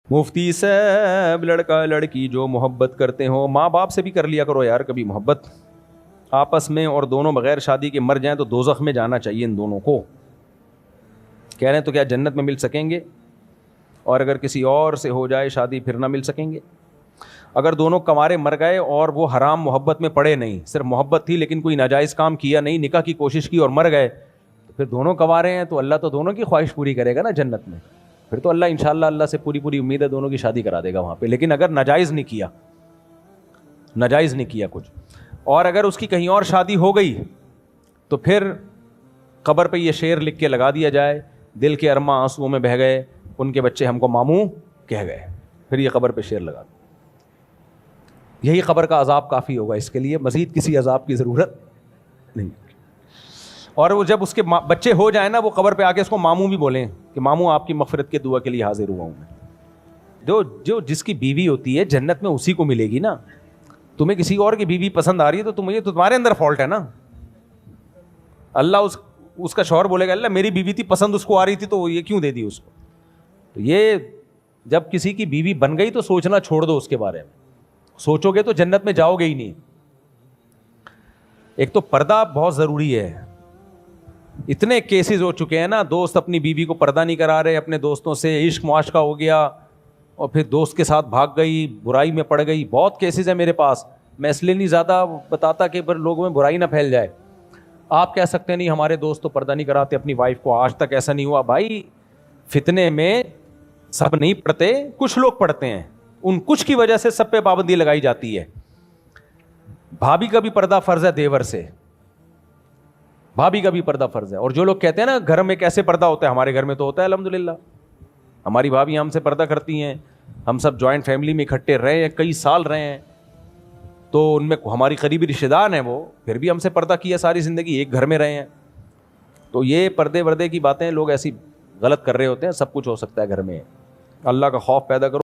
मुफ्ती साहब, लड़का लड़की जो मोहब्बत करते हो, माँ बाप से भी कर लिया करो यार कभी मोहब्बत आपस में, और दोनों बगैर शादी के मर जाएं तो दोज़ख में जाना चाहिए इन दोनों को। कह रहे हैं तो क्या जन्नत में मिल सकेंगे? और अगर किसी और से हो जाए शादी फिर ना मिल सकेंगे? अगर दोनों कंवारे मर गए और वो हराम मोहब्बत में पड़े नहीं, सिर्फ मोहब्बत थी लेकिन कोई नाजायज़ काम किया नहीं, निकाह की कोशिश की और मर गए, तो फिर दोनों कंवारे हैं तो अल्लाह तो दोनों की ख्वाहिश पूरी करेगा ना जन्नत में। फिर तो अल्लाह इंशाअल्लाह, अल्लाह से पूरी पूरी उम्मीद है दोनों की शादी करा देगा वहाँ पे। लेकिन अगर नाजायज़ नहीं किया, नाजायज़ नहीं किया कुछ, और अगर उसकी कहीं और शादी हो गई तो फिर कब्र पे ये शेर लिख के लगा दिया जाए, दिल के अरमा आंसुओं में बह गए, उनके बच्चे हमको मामू कह गए। फिर ये कब्र पे शेर लगा, यही कब्र का अजाब काफ़ी होगा इसके लिए, मज़ीद किसी अजाब की ज़रूरत नहीं। और वो जब उसके बच्चे हो जाए ना, वो कब्र पे आके उसको मामू भी बोलें कि मामू आपकी मग़फ़िरत के दुआ के लिए हाजिर हुआ हूँ मैं। जो जो जिसकी बीवी होती है जन्नत में उसी को मिलेगी ना। तुम्हें किसी और की बीवी पसंद आ रही है तो तुम्हारे अंदर फॉल्ट है ना। अल्लाह उसका शौहर बोलेगा अल्लाह मेरी बीवी थी, पसंद उसको आ रही थी तो ये क्यों दे दी उसको। तो ये जब किसी की बीवी बन गई तो सोचना छोड़ दो उसके बारे में, सोचोगे तो जन्नत में जाओगे ही नहीं। एक तो पर्दा बहुत ज़रूरी है। इतने केसेस हो चुके हैं ना, दोस्त अपनी बीवी को पर्दा नहीं करा रहे, अपने दोस्तों से इश्क मुआशका हो गया और फिर दोस्त के साथ भाग गई, बुराई में पड़ गई। बहुत केसेस है मेरे पास। मैं इसलिए नहीं ज़्यादा बताता कि पर लोगों में बुराई ना फैल जाए। आप कह सकते हैं नहीं हमारे दोस्त तो पर्दा नहीं कराते अपनी वाइफ को, आज तक ऐसा नहीं हुआ। भाई फितने में सब नहीं पढ़ते, कुछ लोग पढ़ते हैं, उन कुछ की वजह से सब पे पाबंदी लगाई जाती है। भाभी का भी पर्दा फर्ज है देवर से, भाभी का भी पर्दा फर्ज है। और जो लोग कहते हैं ना घर में कैसे पर्दा होता है, हमारे घर में तो होता है अल्हम्दुलिल्लाह। हमारी भाभी हमसे पर्दा करती हैं, हम सब जॉइंट फैमिली में इकट्ठे रहे हैं, कई साल रहे हैं, तो उनमें हमारी करीबी रिश्तेदार हैं, वो फिर भी हमसे पर्दा किया सारी ज़िंदगी, एक घर में रहे हैं। तो ये पर्दे वर्दे की बातें लोग ऐसी गलत कर रहे होते हैं। सब कुछ हो सकता है घर में। अल्लाह का खौफ पैदा करो।